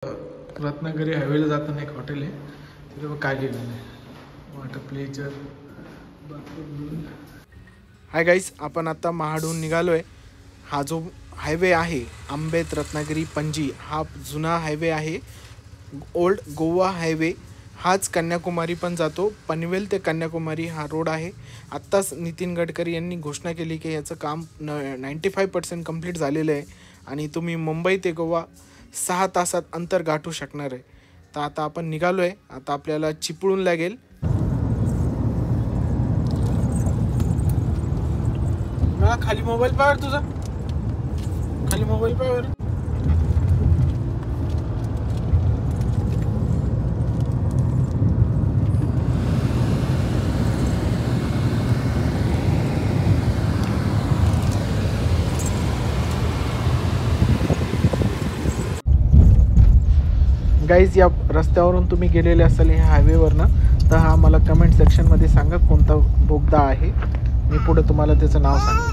रत्नागिरी हायवेला जाताना एक हॉटेल आहे तिथे बघ काय लिहिलेलं आहे water pleasure bathroom. Hi guys, आपण आता महाडहून निघालो आहे. हा जो हायवे आहे आंबेत रत्नागिरी पणजी हा जुना हायवे आहे. ओल्ड गोवा हायवे हाच कन्याकुमारी पण जातो. पनवेल ते कन्याकुमारी हा रोड आहे. आत्ताच नितीन गडकरी यांनी घोषणा केली की याचं काम 95% कंप्लीट झालेलं आहे आणि तुम्ही मुंबई ते गोवा 6 तासात अंतर गाठू शकणार आहे. तर आता आपण निघालो आहे. आता आपल्याला चिपळूण लागेल. खाली मोबाईल पावर तुझा, खाली मोबाईल पावर. गाईज, या रस्त्यावरून तुम्ही गेलेले असाल ह्या हायवेवरनं तर हा मला कमेंट सेक्शनमध्ये सांगा कोणता बोगदा आहे. मी पुढे तुम्हाला त्याचं नाव सांगेन.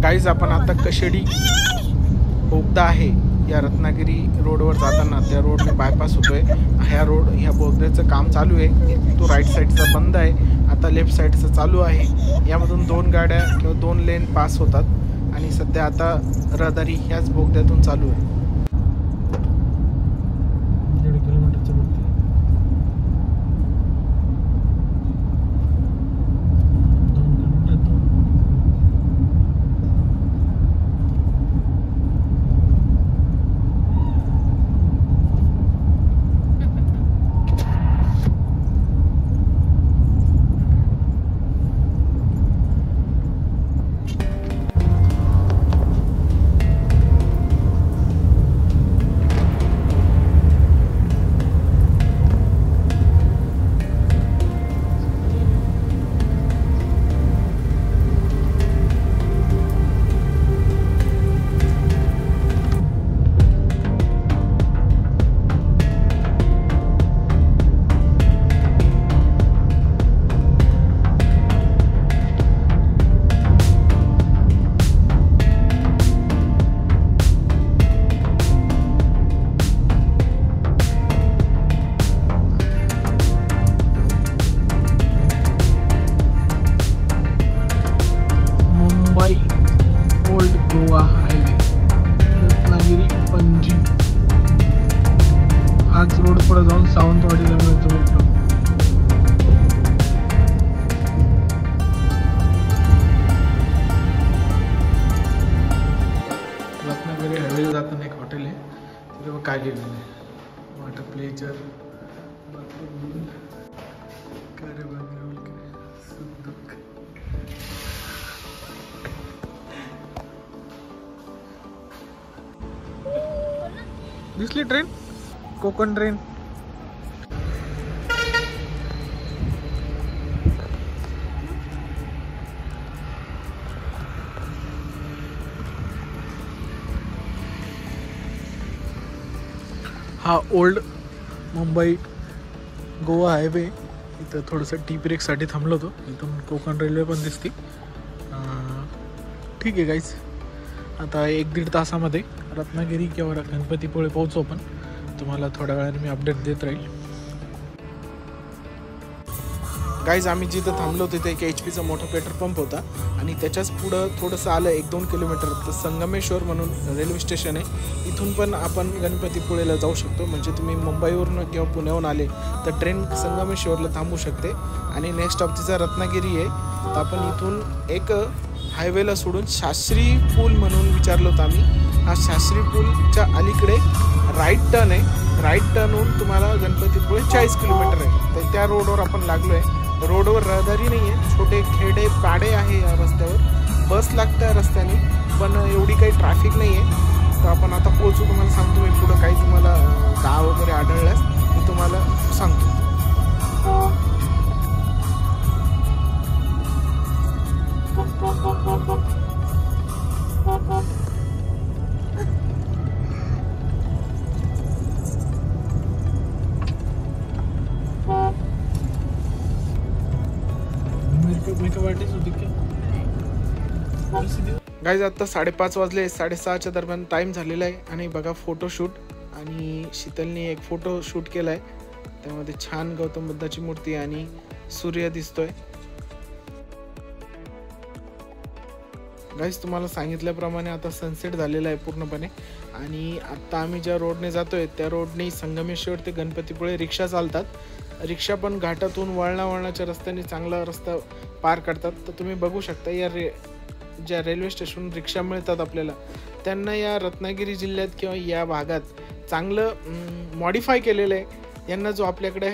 गाईज, आपण आता कशेडी बोगदा आहे या रत्नागिरी रोडवर जाताना त्या रोडने बायपास होतोय. ह्या बोगद्याचं काम चालू आहे. तो राईट साईडचा बंद आहे, आता लेफ्ट साईडचा चालू आहे. यामधून 2 गाड्या किंवा 2 लेन पास होतात आणि सध्या आता रहदारी ह्याच बोगद्यातून चालू आहे. ओल्ड गोवा हायवे रत्नागिरी पणजी हाच रोड पुढे जाऊन सावंतवाडीला मिळतो. रत्नागिरी हायवेला जाताना एक हॉटेल आहे तिथे बघ काय लिहिलेलं आहे वॉटर प्लेजर बाथरूम. दिसली ट्रेन, कोकण ट्रेन. हा ओल्ड मुंबई गोवा हायवे. इथं थोडंसं टी ब्रेकसाठी थांबलो होतो. इथून कोकण रेल्वे पण दिसते. ठीक आहे गाईज, आता 1-1.5 तासामध्ये रत्नागिरी किंवा गणपतीपुळे पोहोचू. पण तुम्हाला थोड्या वेळाने मी अपडेट देत राहील. गाईज, आम्ही जिथं थांबलो तिथे एक HP चा मोठा पेट्रोल पंप होता आणि त्याच्याच पुढं थोडंसं आलं 1-2 किलोमीटर तर संगमेश्वर म्हणून रेल्वे स्टेशन आहे. इथून पण आपण गणपतीपुळेला जाऊ शकतो. म्हणजे तुम्ही मुंबईवरून किंवा पुण्याहून आले तर ट्रेन संगमेश्वरला थांबू शकते आणि नेक्स्ट स्टॉप तिचा रत्नागिरी आहे. तर आपण इथून एक हायवेला सोडून शास्त्री पूल म्हणून विचारलं होतं आम्ही. हा शास्त्री पूलच्या अलीकडे राईट टर्न आहे. राईट टर्न होऊन तुम्हाला गणपतीपुळे 40 किलोमीटर आहे. तर त्या रोडवर आपण लागलो आहे. रोडवर रहदारी नाही आहे, छोटे खेडे पाडे आहे या रस्त्यावर. बस लागतं या रस्त्याने, पण एवढी काही ट्रॅफिक नाही आहे. तर आपण आता पोहोचू. तुम्हाला सांगतो मी पुढं काही तुम्हाला गाव वगैरे आढळल्यास मी तुम्हाला सांगतो. गाईज आता 5:30 वाजले. 6:30च्या दरम्यान टाईम झालेला आहे. आणि बघा फोटोशूट, आणि शीतलने एक फोटो शूट केला आहे. त्यामध्ये छान गौतम बुद्धाची मूर्ती आणि सूर्य दिसतोय. गाईज तुम्हाला सांगितल्याप्रमाणे आता सनसेट झालेला आहे पूर्णपणे. आणि आत्ता आम्ही ज्या रोडने जातोय त्या रोडने संगमेश्वर ते गणपतीपुळे रिक्षा चालतात. रिक्षा पण घाटातून वळणाच्या रस्त्याने चांगला रस्ता पार करतात. तर तुम्ही बघू शकता या ज्या रेल्वे स्टेशन रिक्षा मिळतात आपल्याला, त्यांना या रत्नागिरी जिल्ह्यात किंवा या भागात चांगलं मॉडिफाय केलेलं आहे. यांना जो आपल्याकडे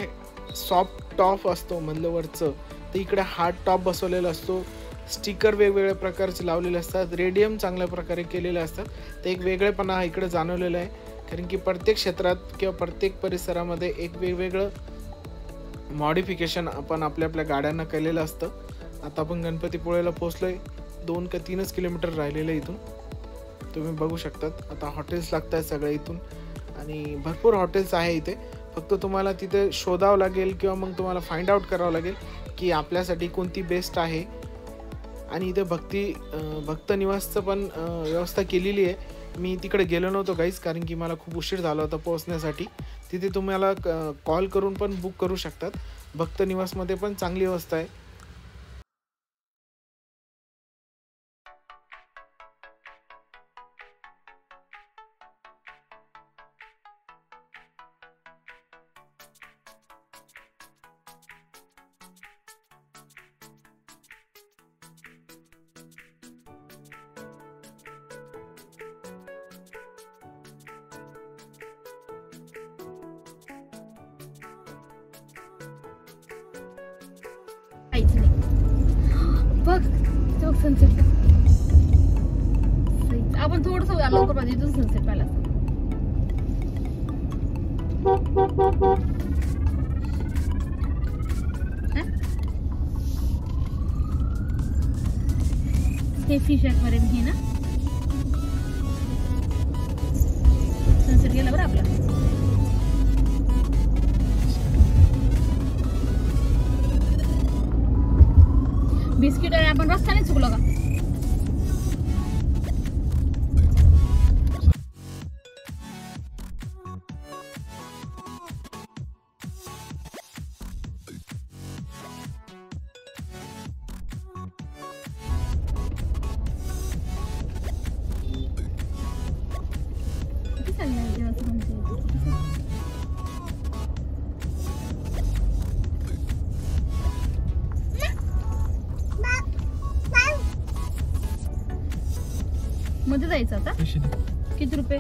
सॉफ्ट टॉप असतो मधलं वरचं, तर इकडे हार्ड टॉप बसवलेला असतो. स्टिकर वेगवेगळ्या प्रकारचे लावलेले असतात. रेडियम चांगल्या प्रकारे केलेले असतात. तर एक वेगळेपणा इकडे जाणवलेला आहे. कारण की प्रत्येक क्षेत्रात किंवा प्रत्येक परिसरामध्ये एक वेगवेगळं मॉडिफिकेशन आपण आपल्या गाड्यांना केलेलं असतं. आता आपण गणपतीपुळेला पोहोचलोय. 2 का 3 किलोमीटर राहिलेलं आहे इथून. तुम्ही बघू शकतात. आता हॉटेल्स लागत आहेत सगळे इथून, आणि भरपूर हॉटेल्स आहे इथे. फक्त तुम्हाला तिथे शोधावं लागेल किंवा मग तुम्हाला फाइंड आउट करावं लागेल की आपल्यासाठी कोणती बेस्ट आहे. आणि इथे भक्त निवासचं पण व्यवस्था केलेली आहे. मी तिकडे गेलो नव्हतो गाईज, कारण की मला खूप उशीर झाला होता पोहोचण्यासाठी. तिथे तुम्हाला कॉल करून पण बुक करू शकतात. भक्त निवासमध्ये पण चांगली व्यवस्था आहे. काहीच नाही बघ. चौक सनसेट आपण थोडस लवकर पाहिजे इथून सनसेट पाहिला. हे फिश ॲक्वेरियम हे ना, सनसेट गेला बरं आपला. बिस्किट आणि आपण रस्त्याने चुकलो का? किती चाललंय जेव्हा म्हणते मध्ये जायचं आता. किती रुपये?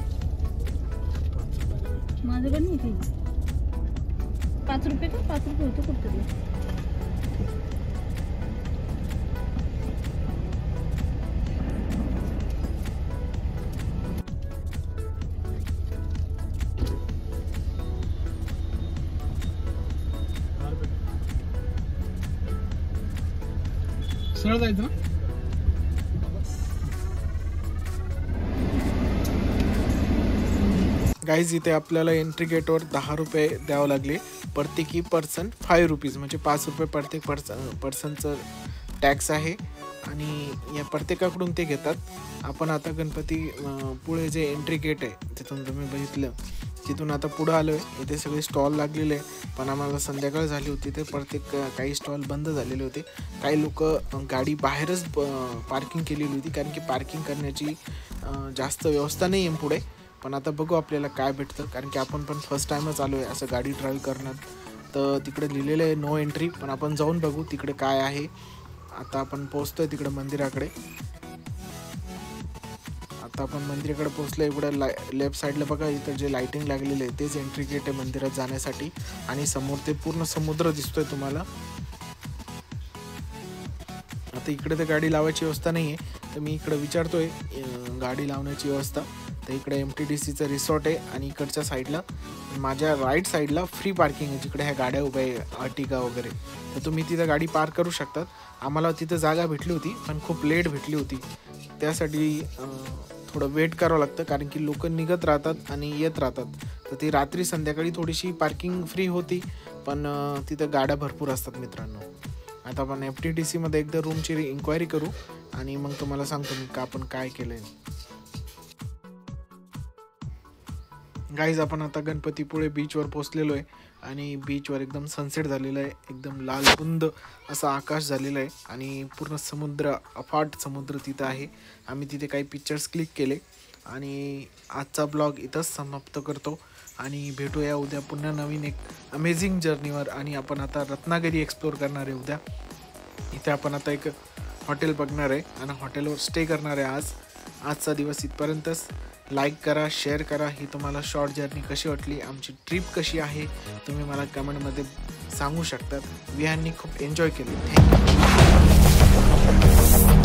माझ्याकडे नाही काही. 5 रुपये का? 5 रुपये होतं कुठतरी. सरळ जायचं ना. गाईज इथे आपल्याला एंट्री गेटवर 10 रुपये द्यावं लागले. प्रत्येकी पर्सन 5 रुपीज, म्हणजे 5 रुपये प्रत्येक पर्सनचं टॅक्स आहे. आणि या प्रत्येकाकडून ते घेतात. आपण आता गणपती पुढे जे एंट्री गेट आहे तिथून तुम्ही बघितलं, तिथून आता पुढं आलो आहे. इथे सगळे स्टॉल लागलेले आहे. पण आम्हाला संध्याकाळ झाली होती, ते काही स्टॉल बंद झालेले होते. काही लोक गाडी बाहेरच पार्किंग केलेली होती, कारण की पार्किंग करण्याची जास्त व्यवस्था नाही आहे पुढे. पण आता बघू आपल्याला काय भेटतं, कारण की आपण पण फर्स्ट टाईमच आलो आहे असं गाडी ड्राईव्ह करण्यात. तर तिकडे लिहिलेलं आहे नो एंट्री, पण आपण जाऊन बघू तिकडे काय आहे. आता आपण पोहोचतोय तिकडे मंदिराकडे. आता आपण मंदिराकडे पोहोचलो. इकडे लेफ्ट साईडला बघा, इथं जे लाइटिंग लागलेले आहे तेच एंट्री गेट आहे मंदिरात जाण्यासाठी. आणि समोर ते पूर्ण समुद्र दिसतोय तुम्हाला. आता इकडे तर गाडी लावायची व्यवस्था नाही आहे, तर मी इकडे विचारतोय गाडी लावण्याची व्यवस्था. तर इकडे MTDCचं रिसॉर्ट आहे आणि इकडच्या साईडला माझ्या राईट साईडला फ्री पार्किंग आहे, जिकडे ह्या गाड्या उभ्या आहे अर्टिगा वगैरे. तर तुम्ही तिथं गाडी पार्क करू शकतात. आम्हाला तिथं जागा भेटली होती पण खूप लेट भेटली होती, त्यासाठी थोडं वेट करावं लागतं, कारण की लोक निघत राहतात आणि येत राहतात. तर ती रात्री संध्याकाळी थोडीशी पार्किंग फ्री होती, पण तिथं गाड्या भरपूर असतात मित्रांनो. आता आपण FTDCमध्ये एकदा रूमची इन्क्वायरी करू आणि मग तुम्हाला सांगतो मी का आपण काय केलं आहे. गाईज आपण आता गणपतीपुळे बीचवर पोहोचलेलो आहे आणि बीचवर एकदम सनसेट झालेलं आहे. एकदम लाल रुंद असं आकाश झालेलं आहे आणि पूर्ण समुद्र, अफाट समुद्र तिथं आहे. आम्ही तिथे काही पिक्चर्स क्लिक केले आणि आजचा ब्लॉग इथंच समाप्त करतो आणि भेटूया उद्या पुन्हा नवीन एक अमेझिंग जर्नीवर. आणि आपण आता रत्नागिरी एक्सप्लोर करणार आहे उद्या. इथे आपण आता एक हॉटेल बघणार आहे आणि हॉटेलवर स्टे करणार आहे आजचा दिवस इथपर्यंतच. लाईक करा, शेअर करा. ही तुम्हाला शॉर्ट जर्नी कशी वाटली, आमची ट्रिप कशी आहे, तुम्ही मला कमेंटमध्ये सांगू शकतात. विहाननी खूप एन्जॉय केली. थँक्यू.